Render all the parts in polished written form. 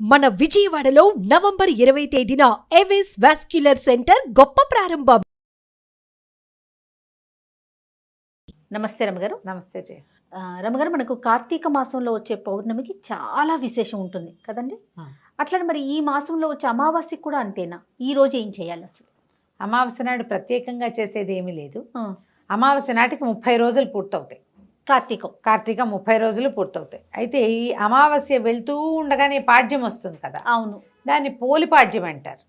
మన విజయవాడలో నవంబర్ 20 తేదీన ఎవిస్ వాస్క్యులర్ సెంటర్ గొప్ప ప్రారంభం. నమస్తే రమగారు. నమస్తే జయ. రమగారు, మనకు కార్తీక మాసంలో వచ్చే పౌర్ణమికి చాలా విశేషం ఉంటుంది కదండి. అట్లా మరి ఈ మాసంలో వచ్చే అమావాస్యకి కూడా అంతేనా? ఈ రోజు ఏం చేయాలి అసలు? అమావాస్య నాడు ప్రత్యేకంగా చేసేది ఏమీ లేదు. అమావాస్య నాటికి 30 రోజులు పూర్తవుతాయి. కార్తీక 30 రోజులు పూర్తవుతాయి. అయితే ఈ అమావాస్య వెళ్తూ ఉండగానే పాడ్యం వస్తుంది కదా. అవును, దాన్ని పోలి పాడ్యం అంటారు.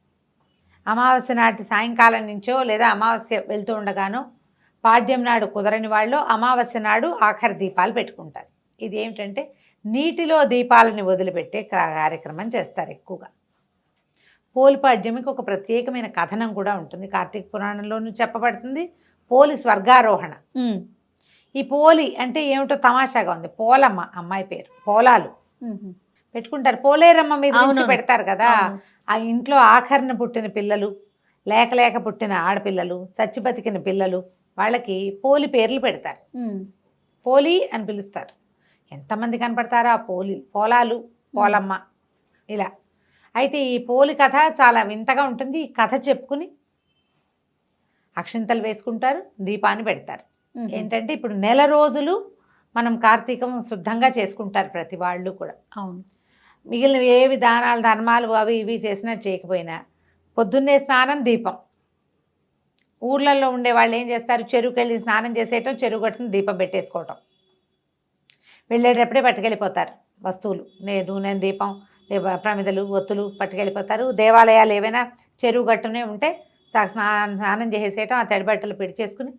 అమావాస్య నాటి సాయంకాలం నుంచో లేదా అమావాస్య వెళ్తూ ఉండగానో పాడ్యం నాడు కుదరని వాళ్ళు అమావాస్య నాడు ఆఖరి దీపాలు పెట్టుకుంటారు. ఇది ఏమిటంటే నీటిలో దీపాలని వదిలిపెట్టే కార్యక్రమం చేస్తారు ఎక్కువగా. పోలిపాడ్యమికి ఒక ప్రత్యేకమైన కథనం కూడా ఉంటుంది. కార్తీక పురాణంలోనూ చెప్పబడుతుంది. పోలి స్వర్గారోహణ. ఈ పోలి అంటే ఏమిటో తమాషాగా ఉంది. పోలమ్మ అమ్మాయి పేరు. పోలాలు పెట్టుకుంటారు. పోలేరమ్మ మీద నుంచి పెడతారు కదా. ఆ ఇంట్లో ఆఖరణ పుట్టిన పిల్లలు, లేక పుట్టిన ఆడపిల్లలు, చచ్చి బతికిన పిల్లలు, వాళ్ళకి పోలి పేర్లు పెడతారు. పోలి అని పిలుస్తారు. ఎంతమంది కనపడతారో ఆ పోలాలు, పోలమ్మ ఇలా. అయితే ఈ పోలి కథ చాలా వింతగా ఉంటుంది. ఈ కథ చెప్పుకుని అక్షింతలు వేసుకుంటారు, దీపాన్ని పెడతారు. ఏంటంటే ఇప్పుడు నెల రోజులు మనం కార్తీకం శుద్ధంగా చేసుకుంటారు ప్రతి వాళ్ళు కూడా. అవును, మిగిలిన ఏవి దానాలు ధర్మాలు అవి ఇవి చేసినా చేయకపోయినా పొద్దున్నే స్నానం, దీపం. ఊర్లలో ఉండే వాళ్ళు ఏం చేస్తారు, చెరువుకి వెళ్ళి స్నానం చేసేయటం, చెరువు గట్టును దీపం పెట్టేసుకోవటం. వెళ్ళేటప్పుడే పట్టుకెళ్ళిపోతారు వస్తువులు, నూనె, దీపం, ప్రమిదలు, ఒత్తులు పట్టుకెళ్ళిపోతారు. దేవాలయాలు ఏవైనా చెరువు గట్టునే ఉంటే స్నానం చేసేయటం, ఆ తడి బట్టలు చేసుకుని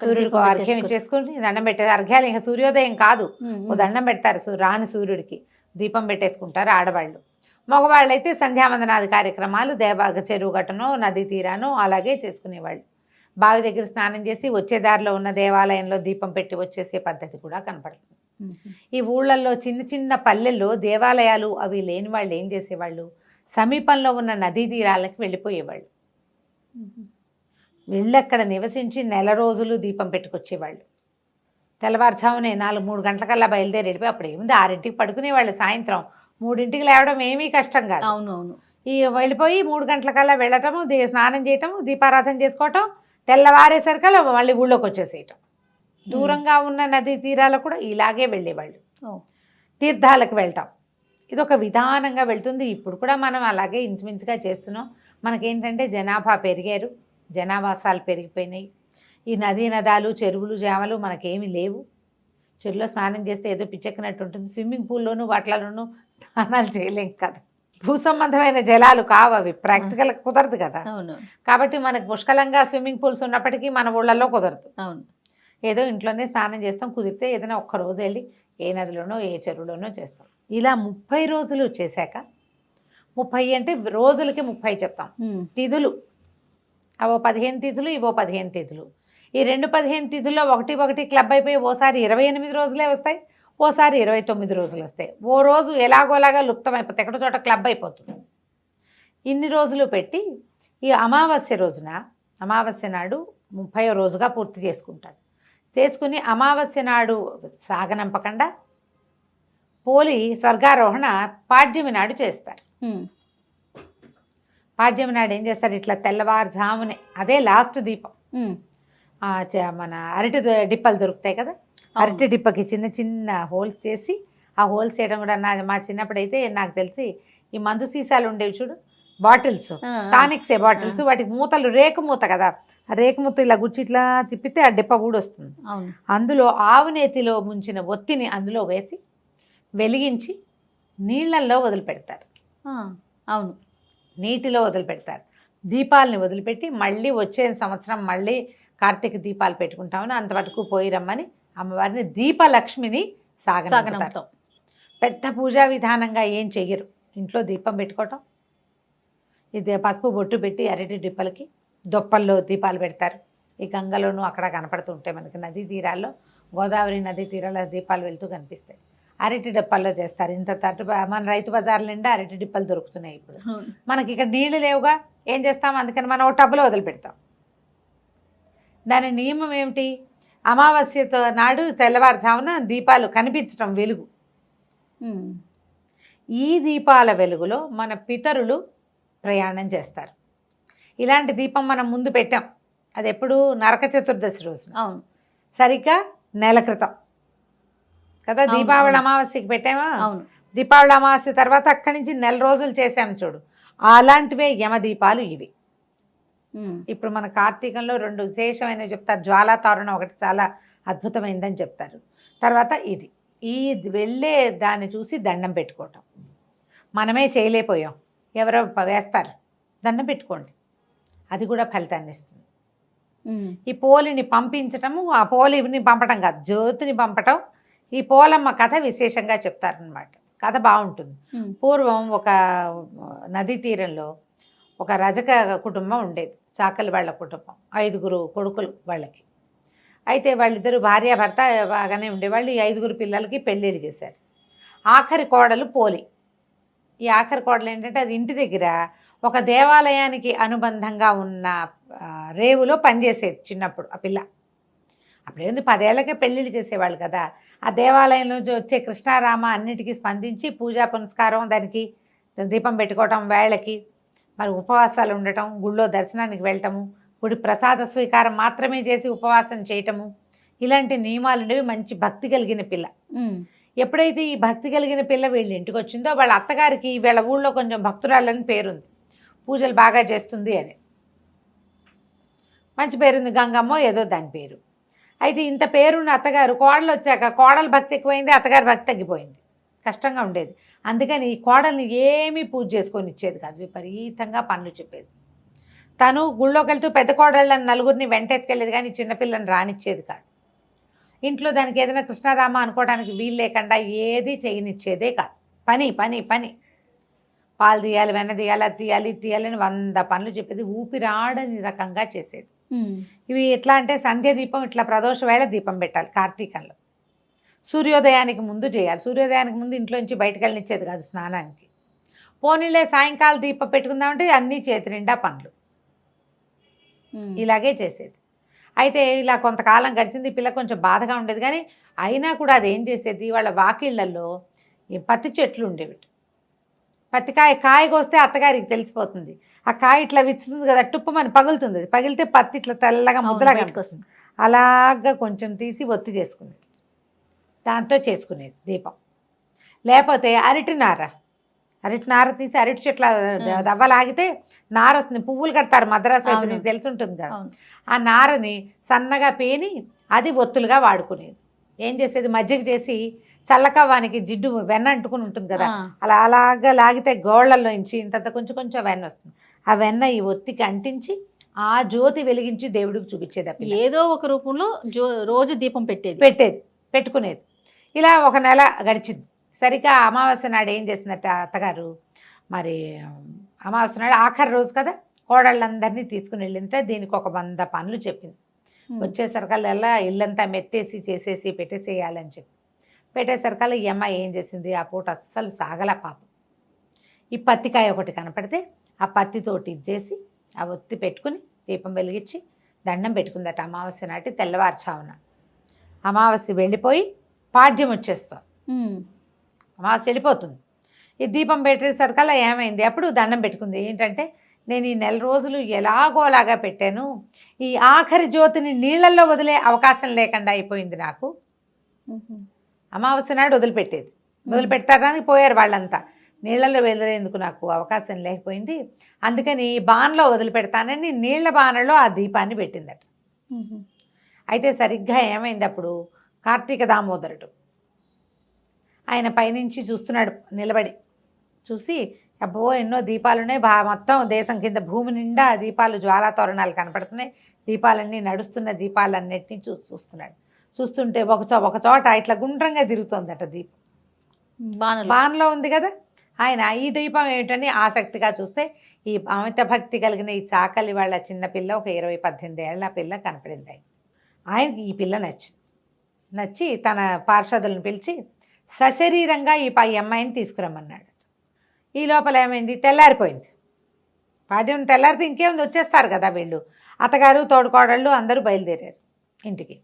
సూర్యుడికి అర్ఘ్యం ఇచ్చేసుకుని దండం పెట్టేది. అర్ఘ్యాలు ఇంకా సూర్యోదయం కాదు, ఓ దండం పెడతారు రాని సూర్యుడికి, దీపం పెట్టేసుకుంటారు ఆడవాళ్ళు. మగవాళ్ళు అయితే సంధ్యావందనాది కార్యక్రమాలు చెరువు గట్టునో నదీ తీరానో అలాగే చేసుకునేవాళ్ళు. బావి దగ్గర స్నానం చేసి వచ్చే దారిలో ఉన్న దేవాలయంలో దీపం పెట్టి వచ్చేసే పద్ధతి కూడా కనపడుతుంది. ఈ ఊళ్ళల్లో చిన్న చిన్న పల్లెల్లో దేవాలయాలు అవి లేని వాళ్ళు ఏం చేసేవాళ్ళు, సమీపంలో ఉన్న నదీ తీరాలకి వెళ్ళిపోయేవాళ్ళు. వెళ్ళి అక్కడ నివసించి నెల రోజులు దీపం పెట్టుకొచ్చేవాళ్ళు. తెల్లవారుజామునే 4-3 గంటలకల్లా బయలుదేరి వెళ్ళిపోయి అప్పుడు ఏముంది 6ంటికి పడుకునేవాళ్ళు. సాయంత్రం 3ంటికి లేవడం ఏమీ కష్టం కాదు. అవునవును. ఈ వెళ్ళిపోయి 3 గంటలకల్లా వెళ్ళటము, స్నానం చేయటము, దీపారాధన చేసుకోవటం, తెల్లవారేసరికల్లా మళ్ళీ ఊళ్ళోకి వచ్చేసేయటం. దూరంగా ఉన్న నదీ తీరాలకు కూడా ఇలాగే వెళ్ళేవాళ్ళు. తీర్థాలకు వెళ్ళటం ఇది ఒక విధానంగా వెళ్తుంది. ఇప్పుడు కూడా మనం అలాగే ఇంచుమించుగా చేస్తున్నాం. మనకేంటంటే జనాభా పెరిగారు, జనావాసాలు పెరిగిపోయినాయి. ఈ నదీ నదాలు, చెరువులు, జామలు మనకేమీ లేవు. చెరువులో స్నానం చేస్తే ఏదో పిచ్చెక్కినట్టు ఉంటుంది. స్విమ్మింగ్ పూల్లోనూ వాటిలోనూ స్నానాలు చేయలేం కదా. భూ సంబంధమైన జలాలు కావు అవి, ప్రాక్టికల్ కుదరదు కదా. కాబట్టి మనకు పుష్కలంగా స్విమ్మింగ్ పూల్స్ ఉన్నప్పటికీ మన ఊళ్ళల్లో కుదరదు. అవును, ఏదో ఇంట్లోనే స్నానం చేస్తాం. కుదిరితే ఏదైనా ఒక్కరోజు వెళ్ళి ఏ నదిలోనో ఏ చెరువులోనో చేస్తాం. ఇలా 30 రోజులు చేశాక, 30 అంటే రోజులకి 30 చెప్తాం. తిథులు అవో 15 తిథులు, ఇవో 15 తిథులు. ఈ 15 తిథుల్లో ఒకటి క్లబ్ అయిపోయి ఓసారి 28 రోజులే వస్తాయి, ఓసారి 29 రోజులు వస్తాయి. ఓ రోజు ఎలాగోలాగా లుప్తం అయిపోతాయి, ఎక్కడో చోట క్లబ్ అయిపోతుంది. ఇన్ని రోజులు పెట్టి ఈ అమావాస్య నాడు 30వ రోజుగా పూర్తి చేసుకుంటారు. చేసుకుని అమావాస్య నాడు సాగనంపకుండా పోలి స్వర్గారోహణ పాడ్యమి నాడు చేస్తారు. పాడ్యమి నాడు ఏం చేస్తారు, ఇట్లా తెల్లవారుజామునే అదే లాస్ట్ దీపం. మన అరటి డిప్పలు దొరుకుతాయి కదా, అరటి డిప్పకి చిన్న చిన్న హోల్స్ చేసి, ఆ హోల్స్ చేయడం కూడా మా చిన్నప్పుడైతే నాకు తెలిసి ఈ మందు సీసాలు ఉండేవి చూడు, బాటిల్స్, టానిక్సే బాటిల్స్, వాటికి మూతలు రేకు మూత కదా, ఆ రేకు మూత ఇలా గుచ్చి ఇట్లా తిప్పితే ఆ డిప్ప ఊడొస్తుంది. అందులో ఆవు నేతిలో ముంచిన ఒత్తిని అందులో వేసి వెలిగించి నీళ్ళల్లో వదిలిపెడతారు. అవును, నీటిలో వదిలిపెడతారు. దీపాలని వదిలిపెట్టి మళ్ళీ వచ్చే సంవత్సరం మళ్ళీ కార్తీక దీపాలు పెట్టుకుంటామని అంతవరకు పోయి రమ్మని అమ్మవారిని దీపలక్ష్మిని సాగనంపుతారు. పెద్ద పూజా విధానంగా ఏం చెయ్యరు. ఇంట్లో దీపం పెట్టుకోవటం, ఇది పసుపు బొట్టు పెట్టి అరటి డిప్పలకి దొప్పల్లో దీపాలు పెడతారు. ఈ గంగలోనూ అక్కడ కనపడుతుంటాయి మనకి నదీ తీరాల్లో, గోదావరి నదీ తీరాల దీపాలు వెళ్తూ కనిపిస్తాయి. అరటి డిప్పల్లో చేస్తారు. ఇంత తట్టు మన రైతు బజార్ల నిండా అరటి డిప్పలు దొరుకుతున్నాయి ఇప్పుడు. మనకి ఇక్కడ నీళ్లు లేవుగా, ఏం చేస్తాం, అందుకని మనం ఒక టబ్లో వదిలిపెడతాం. దాని నియమం ఏమిటి, అమావాస్యతో నాడు తెల్లవారుజామున దీపాలు కనిపించడం, వెలుగు. ఈ దీపాల వెలుగులో మన పితరులు ప్రయాణం చేస్తారు. ఇలాంటి దీపం మనం ముందు పెట్టాం. అది ఎప్పుడు నరక చతుర్దశి రోజున, అవును సరిగ్గా నెల క్రితం కదా. అవును, దీపావళి అవును. అమావాస్యకి పెట్టామా? అవును దీపావళి అమావాస్య తర్వాత అక్కడి నుంచి నెల రోజులు చేసాం చూడు, అలాంటివే యమ దీపాలు ఇవి. ఇప్పుడు మన కార్తీకంలో 2 విశేషమైనవి చెప్తారు. జ్వాలా తోరణం ఒకటి చాలా అద్భుతమైందని చెప్తారు. తర్వాత ఇది ఈ వెళ్ళే దాన్ని చూసి దండం పెట్టుకోవటం. మనమే చేయలేకపోయాం, ఎవరో వేస్తారు, దండం పెట్టుకోండి, అది కూడా ఫలితాన్ని ఇస్తుంది. ఈ పోలిని పంపించటము, ఆ పోలిని పంపటం కాదు, జ్యోతిని పంపటం. ఈ పోలమ్మ కథ విశేషంగా చెప్తారనమాట. కథ బాగుంటుంది. పూర్వం ఒక నదీ తీరంలో ఒక రజక కుటుంబం ఉండేది, చాకలి వాళ్ళ కుటుంబం, 5 కొడుకులు వాళ్ళకి. అయితే వాళ్ళిద్దరు భార్యాభర్త బాగానే ఉండేవాళ్ళు. ఈ 5 పిల్లలకి పెళ్ళిళ్ళు చేశారు. ఆఖరి కోడలు పోలి. ఈ ఆఖరి కోడలు ఏంటంటే అది ఇంటి దగ్గర ఒక దేవాలయానికి అనుబంధంగా ఉన్న రేవులో పనిచేసేది చిన్నప్పుడు ఆ పిల్ల. అప్పుడేంది 10 ఏళ్ళకే పెళ్ళిళ్ళు చేసేవాళ్ళు కదా. ఆ దేవాలయంలో వచ్చే కృష్ణారామ అన్నిటికీ స్పందించి పూజా పునస్కారం, దానికి దీపం పెట్టుకోవటం, వేళకి మరి ఉపవాసాలు ఉండటం, గుళ్ళో దర్శనానికి వెళ్ళటము, గుడి ప్రసాద స్వీకారం మాత్రమే చేసి ఉపవాసం చేయటము, ఇలాంటి నియమాలు ఉండేవి. మంచి భక్తి కలిగిన పిల్ల. ఎప్పుడైతే ఈ భక్తి కలిగిన పిల్ల వీళ్ళ ఇంటికి వచ్చిందో వాళ్ళ అత్తగారికి వీళ్ళ ఊళ్ళో కొంచెం భక్తురాలని పేరుంది, పూజలు బాగా చేస్తుంది అని మంచి పేరుంది, గంగమ్మో ఏదో దాని పేరు. అయితే ఇంత పేరున్న అత్తగారు కోడలు వచ్చాక కోడలు భక్తి ఎక్కువైంది, అత్తగారి భక్తి తగ్గిపోయింది, కష్టంగా ఉండేది. అందుకని ఈ కోడల్ని ఏమీ పూజ చేసుకొని ఇచ్చేది కాదు, విపరీతంగా పనులు చెప్పేది. తను గుళ్ళోకి వెళ్తూ పెద్ద కోడళ్ళని 4 వెంటేసుకెళ్ళేది, కానీ చిన్నపిల్లని రానిచ్చేది కాదు. ఇంట్లో దానికి ఏదైనా కృష్ణారామ అనుకోవడానికి వీలు లేకుండా ఏది చేయనిచ్చేదే కాదు. పని పని పని, పాలు తీయాలి, వెన్న తీయాలి, అది తీయాలి, ఇది తీయాలని 100 పనులు చెప్పేది. ఊపిరాడని రకంగా చేసేది. ఇవి ఎట్లా అంటే సంధ్య దీపం ఇట్లా ప్రదోష వేళ దీపం పెట్టాలి కార్తీకంలో. సూర్యోదయానికి ముందు చేయాలి. సూర్యోదయానికి ముందు ఇంట్లోంచి బయటకు వెళ్ళనిచ్చేది కాదు స్నానానికి. పోనీలే సాయంకాలం దీపం పెట్టుకుందామంటే అన్నీ చేతి నిండా పనులు, ఇలాగే చేసేది. అయితే ఇలా కొంతకాలం గడిచింది. పిల్ల కొంచెం బాధగా ఉండేది, కానీ అయినా కూడా అది ఏం చేసేది, వాళ్ళ వాకిళ్లలో ఈ పత్తి చెట్లు ఉండేవి. పత్తికాయ కోస్తే అత్తగారికి తెలిసిపోతుంది. ఆ కాయ ఇట్లా విచ్చుతుంది కదా, టుప్పమని పగులుతుంది. అది పగిలితే పత్తి ఇట్లా తెల్లగా ముద్దలాగా వస్తుంది. అలాగా కొంచెం తీసి ఒత్తి చేసుకునేది, దాంతో చేసుకునేది దీపం. లేకపోతే అరటి నార తీసి అరటి చెట్ల దవ్వలాగితే నార వస్తుంది, పువ్వులు కడతారు మద్రాసు, నీకు తెలిసి ఉంటుంది కదా. ఆ నారని సన్నగా పేని అది ఒత్తులుగా వాడుకునేది. ఏం చేసేది, మజ్జిగ చేసి చల్లకవ్వానికి జిడ్డు వెన్న అంటుకుని ఉంటుంది కదా, అలాగా లాగితే గోళ్లలోంచి ఇంత కొంచెం కొంచెం వెన్న వస్తుంది. ఆ వెన్న ఈ ఒత్తికి అంటించి ఆ జ్యోతి వెలిగించి దేవుడికి చూపించేది. ఏదో ఒక రూపంలో రోజు దీపం పెట్టుకునేది. ఇలా ఒక నెల గడిచింది. సరిగ్గా అమావాస్య నాడు ఏం చేసిందట అత్తగారు, మరి అమావాస్య నాడు ఆఖరి రోజు కదా, కోడళ్ళందరినీ తీసుకుని వెళ్ళిందంటే దీనికి ఒక 100 పనులు చెప్పింది. వచ్చేసరికల్లా ఇల్లంతా మెత్తేసి చేసేసి పెట్టేసేయాలని చెప్పి పెట్టేసరికల్లా ఈ అమ్మాయి ఏం చేసింది, ఆ పూట అస్సలు సాగల పాపం. ఈ పత్తికాయ ఒకటి కనపడితే ఆ పత్తితోటి ఇచ్చేసి ఆ ఒత్తి పెట్టుకుని దీపం వెలిగించి దండం పెట్టుకుందట అమావాస్య నాటి తెల్లవారుచావున. అమావాస్య వెళ్ళిపోయి పాడ్యం వచ్చేస్తుంది, అమావాస్య వెళ్ళిపోతుంది. ఈ దీపం పెట్టేసరికల్లా ఏమైంది, అప్పుడు దండం పెట్టుకుంది. ఏంటంటే, నేను ఈ నెల రోజులు ఎలాగోలాగా పెట్టాను, ఈ ఆఖరి జ్యోతిని నీళ్ళల్లో వదిలే అవకాశం లేకుండా అయిపోయింది నాకు. అమావాస్య నాడు వదిలిపెడతారని పోయారు వాళ్ళంతా, నీళ్ళల్లో వదిలేందుకు నాకు అవకాశం లేకపోయింది. అందుకని బాణలో వదిలిపెడతానని నీళ్ల బాణలో ఆ దీపాన్ని పెట్టిందట. అయితే సరిగ్గా ఏమైంది, అప్పుడు కార్తీక దామోదరుడు ఆయన పైనుంచి చూస్తున్నాడు నిలబడి. చూసి అబ్బో ఎన్నో దీపాలున్నాయి, మొత్తం దేశం కింద భూమి నిండా దీపాలు, జ్వాలా తోరణాలు కనపడుతున్నాయి, దీపాలన్నీ నడుస్తున్న దీపాలన్నిటినీ చూస్తున్నాడు. చూస్తుంటే ఒక చోట ఇట్లా గుండ్రంగా తిరుగుతోందట దీపం, బాణలో ఉంది కదా. ఆయన ఈ దీపం ఏమిటని ఆసక్తిగా చూస్తే ఈ అమిత భక్తి కలిగిన ఈ చాకలి వాళ్ళ చిన్నపిల్ల, ఒక 20-18 ఏళ్ల పిల్ల కనపడింది. ఆయనకి ఈ పిల్ల నచ్చి తన పార్షదులను పిలిచి సశరీరంగా ఈ అమ్మాయిని తీసుకురమ్మన్నాడు. ఈ లోపల ఏమైంది, తెల్లారిపోయింది. పాడ్యం తెల్లారితే ఇంకేముంది, వచ్చేస్తారు కదా వీళ్ళు. అత్తగారు తోడుకోడళ్ళు అందరూ బయలుదేరారు ఇంటికి.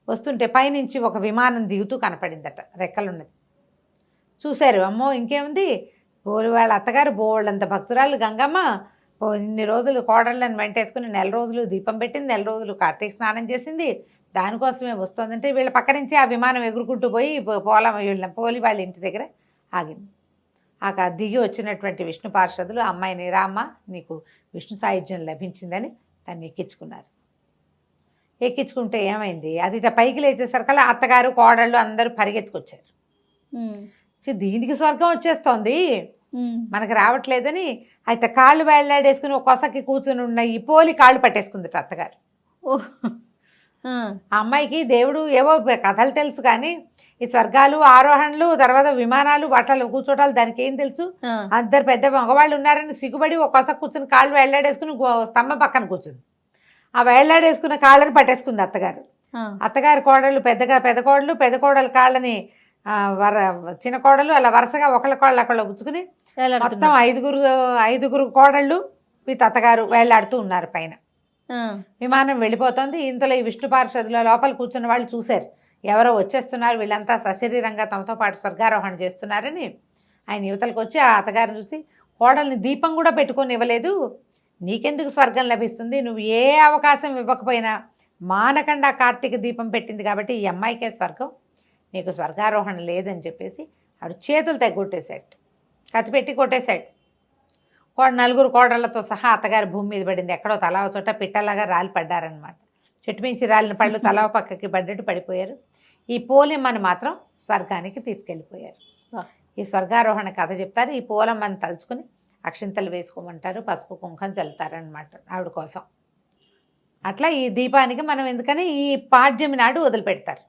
వస్తుంటే పైనుంచి ఒక విమానం దిగుతూ కనపడిందట, రెక్కలున్నది. చూశారు, అమ్మో ఇంకేముంది, వాళ్ళ అత్తగారు బోళ్ళంత భక్తురాలు గంగమ్మ ఇన్ని రోజులు కోడళ్ళని వెంటేసుకుని 4 రోజులు దీపం పెట్టింది, 4 రోజులు కార్తీక స్నానం చేసింది, దానికోసమే వస్తుందంటే వీళ్ళ పక్క నుంచి ఆ విమానం ఎగురుకుంటూ పోయి పోలి వాళ్ళ ఇంటి దగ్గర ఆగింది. దిగి వచ్చినటువంటి విష్ణు పార్షదులు అమ్మాయిని రామ్మ నీకు విష్ణు సాయుధ్యం లభించిందని దాన్ని ఎక్కించుకున్నారు. ఎక్కించుకుంటే ఏమైంది, అది పైకి లేచేసరికల్లా అత్తగారు కోడళ్ళు అందరూ పరిగెత్తుకొచ్చారు. దీనికి స్వర్గం వచ్చేస్తోంది మనకు రావట్లేదని అయితే కాళ్ళు వేళ్లాడేసుకుని ఒక కొసకి కూర్చుని ఉన్న ఈ పోలి కాళ్ళు పట్టేసుకుంది అత్తగారు. ఆ అమ్మాయికి దేవుడు ఏవో కథలు తెలుసు కానీ ఈ స్వర్గాలు ఆరోహణలు తర్వాత విమానాలు వాటిలో కూర్చోటాలు దానికి ఏం తెలుసు. అందరు పెద్ద మగవాళ్ళు ఉన్నారని సిగ్గుపడి ఒక కొస కూర్చుని కాళ్ళు వేళ్లాడేసుకుని స్తంభం పక్కన కూర్చుంది. ఆ వేళ్లాడేసుకున్న కాళ్ళని పట్టేసుకుంది అత్తగారు. అత్తగారి కోడళ్ళు పెద్ద కోడలు కాళ్ళని చిన్న కోడలు అలా వరుసగా ఒకళ్ళ కోళ్ళు అక్కడ పుచ్చుకుని మొత్తం ఐదుగురు కోడళ్ళు వీటి అత్తగారు వేళ్లాడుతూ ఉన్నారు పైన. విమానం వెళ్ళిపోతుంది. ఇంతలో ఈ విష్ణు పార్షదుల లోపల కూర్చున్న వాళ్ళు చూశారు, ఎవరో వచ్చేస్తున్నారు, వీళ్ళంతా సశరీరంగా తమతో పాటు స్వర్గారోహణ చేస్తున్నారని. ఆయన యువతలకు వచ్చి ఆ అత్తగారిని చూసి, కోడల్ని దీపం కూడా పెట్టుకొని ఇవ్వలేదు, నీకెందుకు స్వర్గం లభిస్తుంది, నువ్వు ఏ అవకాశం ఇవ్వకపోయినా మానకుండా కార్తీక దీపం పెట్టింది కాబట్టి ఈ అమ్మాయికే స్వర్గం, నీకు స్వర్గారోహణ లేదని చెప్పేసి ఆడు చేతులు తెగొట్టేశాడు, కత్తి పెట్టి కొట్టేశాడు. 4 కోడళ్లతో సహా అత్తగారి భూమి మీద పడింది. ఎక్కడో తలా చోట పిట్టలాగా రాలి పడ్డారనమాట. చెట్టు మించి రాలిన పళ్ళు తలా పక్కకి పడ్డట్టు పడిపోయారు. ఈ పోలమ్మని మాత్రం స్వర్గానికి తీసుకెళ్ళిపోయారు. ఈ స్వర్గారోహణ కథ చెప్తారు. ఈ పోలమ్మని తలుచుకుని అక్షింతలు వేసుకోమంటారు, పసుపు కుంకం చల్లుతారనమాట ఆవిడ కోసం. అట్లా ఈ దీపానికి మనం ఎందుకని ఈ పాడ్యమి నాడు వదిలిపెడతారు.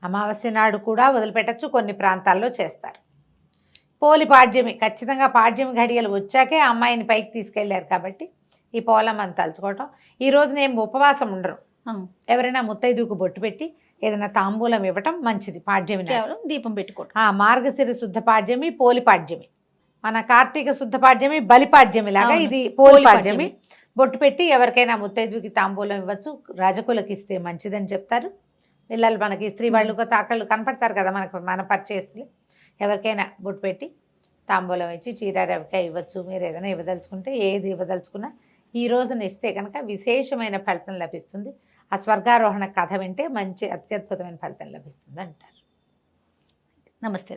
అమావాస్య నాడు కూడా వదిలిపెట్టచ్చు, కొన్ని ప్రాంతాల్లో చేస్తారు. పోలి పాడ్యమి ఖచ్చితంగా పాడ్యమి ఘడియలు వచ్చాకే అమ్మాయిని పైకి తీసుకెళ్లారు కాబట్టి ఈ పోలమ్మని తలుచుకోవటం. ఈ రోజున ఏం ఉపవాసం ఉండరు, ఎవరైనా ముత్తైదుకు బొట్టు పెట్టి ఏదైనా తాంబూలం ఇవ్వటం మంచిది. పాడ్యమి దీపం పెట్టుకోవటం. మార్గశిర శుద్ధ పాడ్యమి పోలి పాడ్యమి, మన కార్తీక శుద్ధ పాడ్యమి బలిపాడ్యమి లాగా ఇది పోలి పాడ్యమి. బొట్టు పెట్టి ఎవరికైనా ముత్తైదుకి తాంబూలం ఇవ్వచ్చు, రాజకులకు ఇస్తే మంచిదని చెప్తారు. పిల్లలు మనకి స్త్రీ వాళ్ళు తాకళ్ళు కనపడతారు కదా మన పరిచయస్తులు, ఎవరికైనా బొట్టు పెట్టి తాంబూలం ఇచ్చి చీర రవికాయ ఇవ్వచ్చు. మీరు ఏదైనా ఇవ్వదలుచుకుంటే ఏది ఇవ్వదలుచుకున్నా ఈ రోజున ఇస్తే కనుక విశేషమైన ఫలితం లభిస్తుంది. ఆ స్వర్గారోహణ కథ వింటే మంచి అత్యద్భుతమైన ఫలితం లభిస్తుంది అంటారు. నమస్తే.